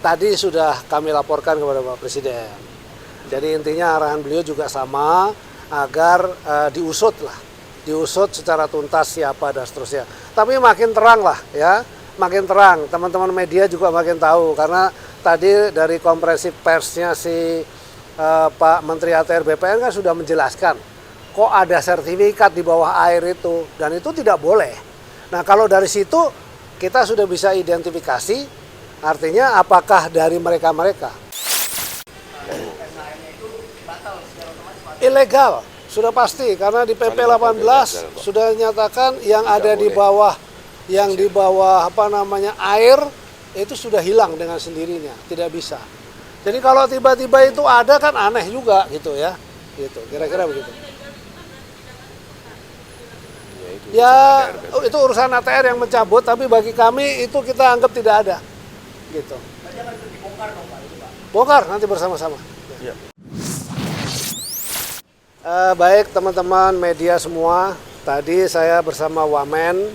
Tadi sudah kami laporkan kepada Bapak Presiden. Jadi intinya arahan beliau juga sama agar diusut secara tuntas siapa dan seterusnya. Tapi makin terang lah ya, makin terang. Teman-teman media juga makin tahu karena tadi dari konferensi persnya si Pak Menteri ATR BPN kan sudah menjelaskan kok ada sertifikat di bawah air itu dan itu tidak boleh. Nah kalau dari situ kita sudah bisa identifikasi artinya apakah dari mereka-mereka. Ilegal, sudah pasti karena di PP 18 sudah nyatakan yang ada di bawah air itu sudah hilang dengan sendirinya, tidak bisa. Jadi kalau tiba-tiba itu ada kan aneh juga gitu ya. Gitu, kira-kira begitu. Ya, itu urusan ATR yang mencabut, tapi bagi kami itu kita anggap tidak ada. Gitu. Bongkar nanti bersama-sama. Ya. Baik teman-teman media semua, tadi saya bersama Wamen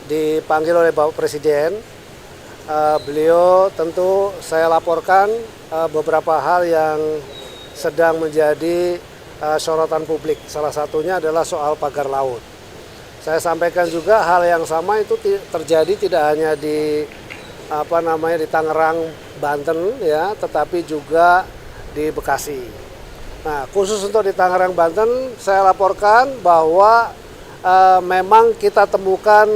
dipanggil oleh Bapak Presiden. Beliau tentu saya laporkan beberapa hal yang sedang menjadi sorotan publik. Salah satunya adalah soal pagar laut. Saya sampaikan juga hal yang sama itu terjadi tidak hanya di di Tangerang, Banten ya, tetapi juga di Bekasi. Nah, khusus untuk di Tangerang, Banten saya laporkan bahwa memang kita temukan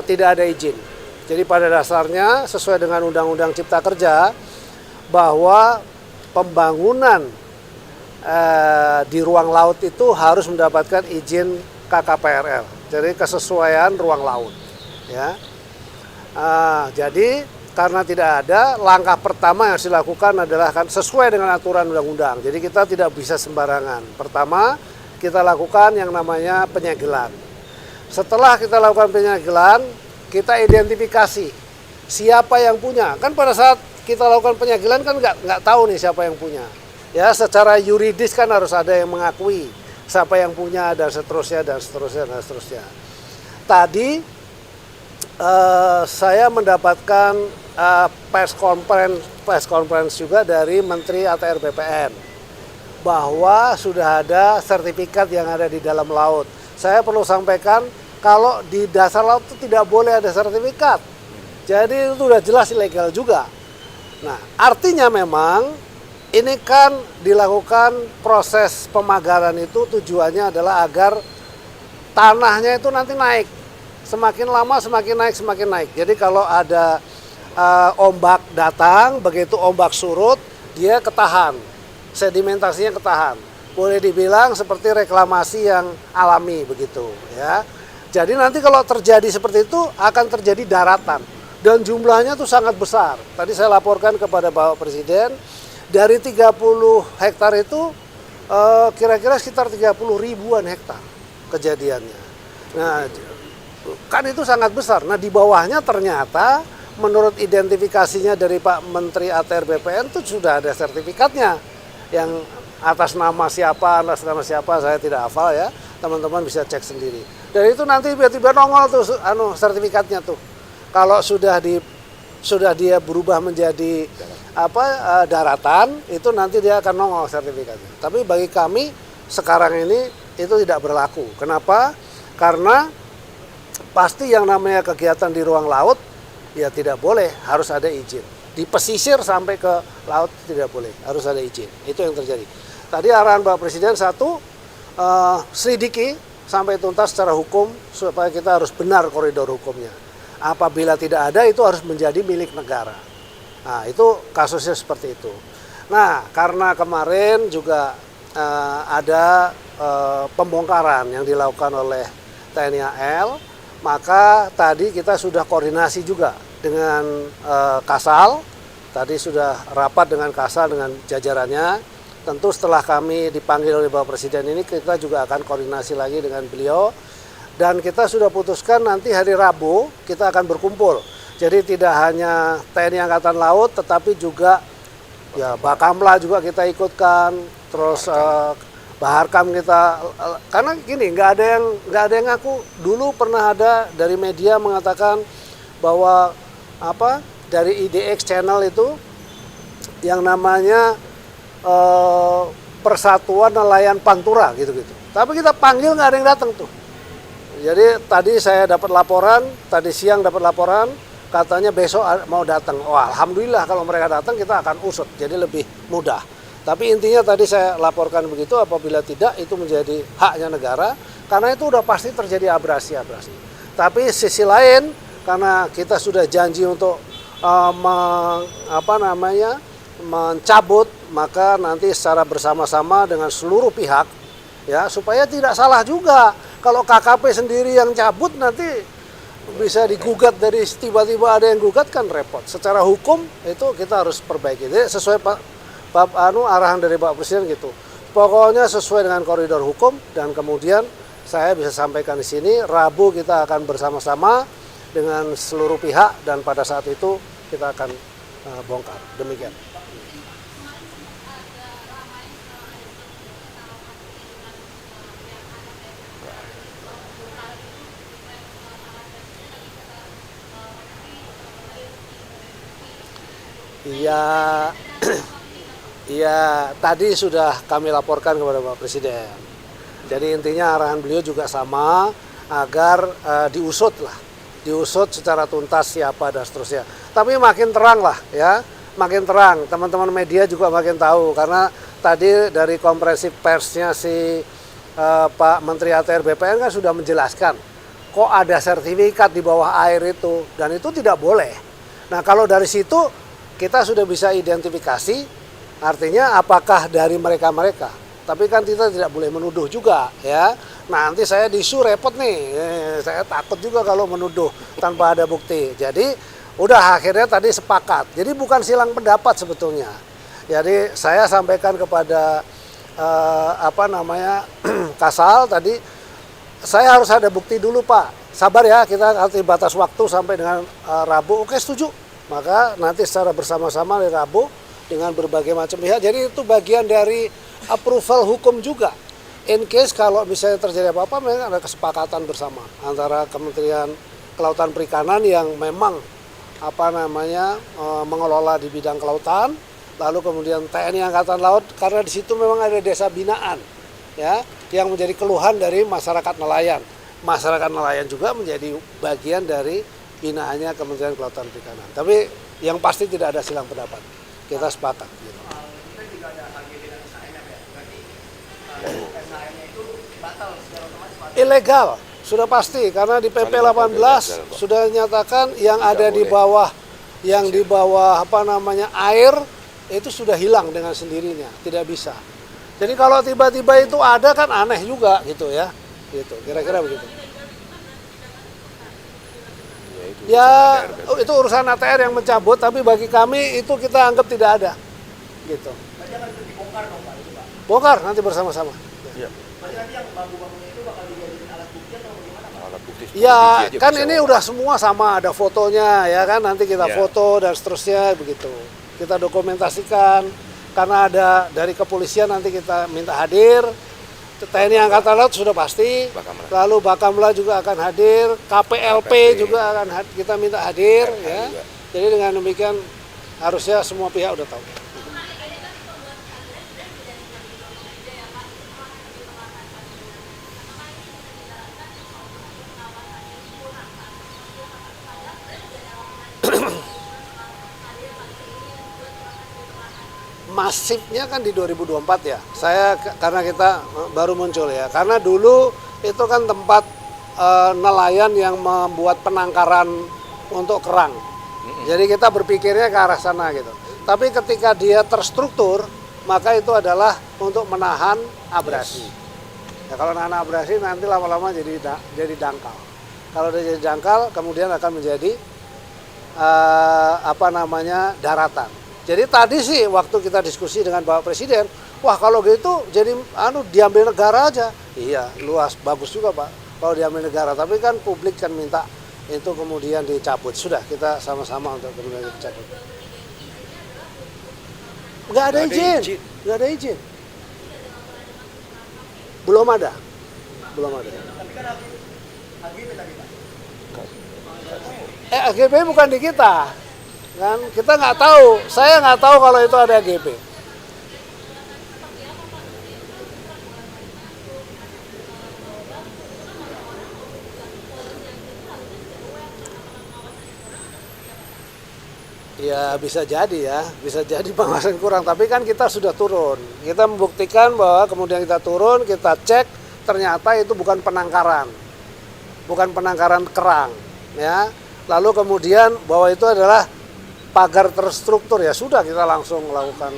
tidak ada izin. Jadi pada dasarnya sesuai dengan Undang-Undang Cipta Kerja bahwa pembangunan di ruang laut itu harus mendapatkan izin KKPRL. Jadi kesesuaian ruang laut. Ya. Jadi karena tidak ada, langkah pertama yang harus dilakukan adalah kan sesuai dengan aturan undang-undang. Jadi kita tidak bisa sembarangan. Pertama, kita lakukan yang namanya penyegelan. Setelah kita lakukan penyegelan, kita identifikasi siapa yang punya. Kan pada saat kita lakukan penyegelan kan nggak tahu nih siapa yang punya. Ya, secara yuridis kan harus ada yang mengakui siapa yang punya dan seterusnya dan seterusnya dan seterusnya. Tadi saya mendapatkan press conference juga dari Menteri ATR BPN bahwa sudah ada sertifikat yang ada di dalam laut. Saya perlu sampaikan kalau di dasar laut itu tidak boleh ada sertifikat. Jadi itu sudah jelas ilegal juga. Nah, artinya memang ini kan dilakukan proses pemagaran itu tujuannya adalah agar tanahnya itu nanti naik. Semakin lama semakin naik. Jadi kalau ada ombak datang, begitu ombak surut, dia ketahan. Sedimentasinya ketahan. Boleh dibilang seperti reklamasi yang alami begitu, ya. Jadi nanti kalau terjadi seperti itu akan terjadi daratan dan jumlahnya tuh sangat besar. Tadi saya laporkan kepada Bapak Presiden dari 30 hektar itu kira-kira sekitar 30 ribuan hektar kejadiannya. Nah, kan itu sangat besar. Nah, di bawahnya ternyata menurut identifikasinya dari Pak Menteri ATR BPN itu sudah ada sertifikatnya. Yang atas nama siapa saya tidak hafal ya. Teman-teman bisa cek sendiri. Dan itu nanti tiba-tiba nongol tuh sertifikatnya tuh. Kalau sudah dia berubah menjadi daratan, itu nanti dia akan nongol sertifikatnya. Tapi bagi kami sekarang ini itu tidak berlaku. Kenapa? Karena pasti yang namanya kegiatan di ruang laut ya tidak boleh, harus ada izin. Di pesisir sampai ke laut tidak boleh, harus ada izin. Itu yang terjadi. Tadi arahan Bapak Presiden satu, selidiki sampai tuntas secara hukum supaya kita harus benar koridor hukumnya. Apabila tidak ada itu harus menjadi milik negara. Nah itu kasusnya seperti itu. Nah karena kemarin juga ada pembongkaran yang dilakukan oleh TNI AL, maka tadi kita sudah koordinasi juga dengan Kasal. Tadi sudah rapat dengan Kasal dengan jajarannya. Tentu setelah kami dipanggil oleh Bapak Presiden ini kita juga akan koordinasi lagi dengan beliau. Dan kita sudah putuskan nanti hari Rabu kita akan berkumpul. Jadi tidak hanya TNI Angkatan Laut tetapi juga ya Bakamla juga kita ikutkan. Terus Baharkam kita, karena gini nggak ada yang ngaku. Dulu pernah ada dari media mengatakan bahwa dari IDX channel itu yang namanya Persatuan Nelayan Pantura gitu-gitu. Tapi kita panggil nggak ada yang datang tuh. Jadi tadi saya dapat laporan, tadi siang dapat laporan, katanya besok mau datang. Oh, alhamdulillah kalau mereka datang kita akan usut, jadi lebih mudah. Tapi intinya tadi saya laporkan begitu, apabila tidak itu menjadi haknya negara, karena itu udah pasti terjadi abrasi-abrasi. Tapi sisi lain, karena kita sudah janji untuk mencabut, maka nanti secara bersama-sama dengan seluruh pihak, ya supaya tidak salah juga. Kalau KKP sendiri yang cabut nanti bisa digugat, dari tiba-tiba ada yang gugat kan repot. Secara hukum itu kita harus perbaiki. Jadi sesuai arahan dari Pak Presiden gitu. Pokoknya sesuai dengan koridor hukum, dan kemudian saya bisa sampaikan di sini Rabu kita akan bersama-sama dengan seluruh pihak, dan pada saat itu kita akan bongkar. Demikian. Iya, iya, tadi sudah kami laporkan kepada Pak Presiden. Jadi intinya arahan beliau juga sama, agar diusut secara tuntas siapa dan seterusnya. Tapi makin terang lah ya, makin terang. Teman-teman media juga makin tahu, karena tadi dari konferensi persnya si Pak Menteri ATR BPN kan sudah menjelaskan, kok ada sertifikat di bawah air itu, dan itu tidak boleh. Nah kalau dari situ kita sudah bisa identifikasi, artinya apakah dari mereka-mereka. Tapi kan kita tidak boleh menuduh juga ya. Nanti saya diisu repot nih, saya takut juga kalau menuduh tanpa ada bukti. Jadi udah akhirnya tadi sepakat. Jadi bukan silang pendapat sebetulnya. Jadi saya sampaikan kepada Kasal tadi, saya harus ada bukti dulu Pak. Sabar ya, kita nanti batas waktu sampai dengan Rabu. Oke, setuju. Maka nanti secara bersama-sama di Rabu dengan berbagai macam pihak. Jadi itu bagian dari approval hukum juga. In case kalau misalnya terjadi apa-apa, memang ada kesepakatan bersama antara Kementerian Kelautan Perikanan yang memang mengelola di bidang kelautan, lalu kemudian TNI Angkatan Laut, karena di situ memang ada desa binaan ya yang menjadi keluhan dari masyarakat nelayan. Masyarakat nelayan juga menjadi bagian dari binaannya Kementerian Kelautan Perikanan. Tapi yang pasti tidak ada silang pendapat. Kita sepakat. Gitu. Kita juga ada HGB dan SHM ya. Berarti SHM-nya itu batal secara otomatis. Ilegal, sudah pasti, karena di PP 18 sudah nyatakan yang ada di bawah, yang di bawah air itu sudah hilang dengan sendirinya, tidak bisa. Jadi kalau tiba-tiba itu ada kan aneh juga gitu ya. Gitu, kira-kira begitu. Ya, itu urusan ATR yang mencabut, tapi bagi kami itu kita anggap tidak ada. Gitu. Berarti akan dibongkar dong Pak, itu Pak? Bongkar nanti bersama-sama. Ya. Berarti nanti yang bambu-bambunya itu bakal dijadikan alat bukti atau bagaimana Pak? Alat bukti. Ya, kan ini udah semua sama, ada fotonya ya kan, nanti kita foto dan seterusnya begitu. Kita dokumentasikan, karena ada dari kepolisian nanti kita minta hadir. TNI Angkatan Laut sudah pasti, lalu Bakamla juga akan hadir, KPLP juga akan kita minta hadir ya. Jadi dengan demikian harusnya semua pihak udah tahu. Masifnya kan di 2024 ya. Saya karena kita baru muncul ya. Karena dulu itu kan tempat nelayan yang membuat penangkaran untuk kerang. Jadi kita berpikirnya ke arah sana gitu. Tapi ketika dia terstruktur, maka itu adalah untuk menahan abrasi. Ya, kalau nahan abrasi nanti lama-lama jadi dangkal. Kalau dia jadi dangkal, kemudian akan menjadi daratan. Jadi tadi sih waktu kita diskusi dengan Bapak Presiden, wah kalau gitu jadi diambil negara aja. Iya, luas, bagus juga Pak kalau diambil negara. Tapi kan publik kan minta itu kemudian dicabut. Sudah, kita sama-sama untuk kemudian dicabut. Nggak ada izin. Nggak ada izin. Belum ada. Belum ada. Tapi kan HGB tadi Pak. HGB bukan di kita. kan kita nggak tahu, saya nggak tahu kalau itu ada GP. Ya bisa jadi ya, bisa jadi pengawasan kurang, tapi kan kita sudah turun. Kita membuktikan bahwa kemudian kita turun, kita cek, ternyata itu bukan penangkaran. Bukan penangkaran kerang, ya. Lalu kemudian bahwa itu adalah pagar terstruktur, ya sudah kita langsung melakukan.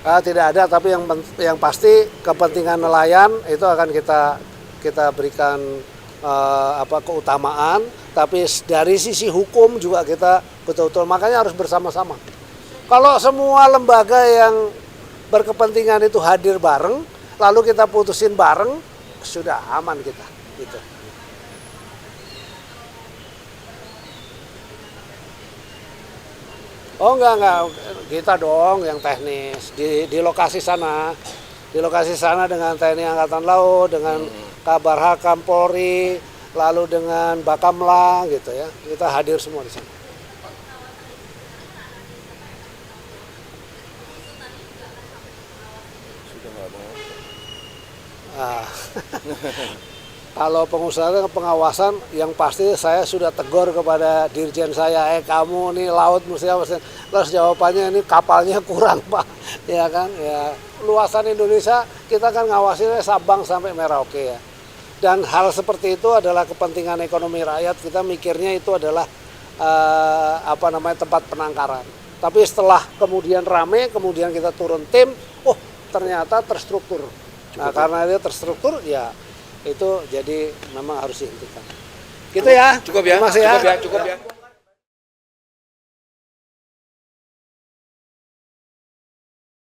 Tidak ada, tapi yang pasti kepentingan nelayan itu akan kita berikan keutamaan, tapi dari sisi hukum juga kita betul-betul, makanya harus bersama-sama. Kalau semua lembaga yang berkepentingan itu hadir bareng, lalu kita putusin bareng, sudah aman kita. Gitu. Oh enggak, kita dong yang teknis di lokasi sana. Di lokasi sana dengan TNI Angkatan Laut, dengan Kabar Hakam Polri, lalu dengan Bakamla gitu ya. Kita hadir semua di sana. Kalau pengusaha pengawasan, yang pasti saya sudah tegur kepada dirjen saya, kamu nih laut mesti apa? Terus jawabannya ini kapalnya kurang Pak, ya kan? Ya luasan Indonesia kita kan ngawasinnya Sabang sampai Merauke ya. Dan hal seperti itu adalah kepentingan ekonomi rakyat. Kita mikirnya itu adalah tempat penangkaran. Tapi setelah kemudian rame, kemudian kita turun tim, ternyata terstruktur. Nah karena itu terstruktur ya itu jadi memang harus dihentikan. Gitu ya. Cukup ya. Terima kasih ya. Cukup ya.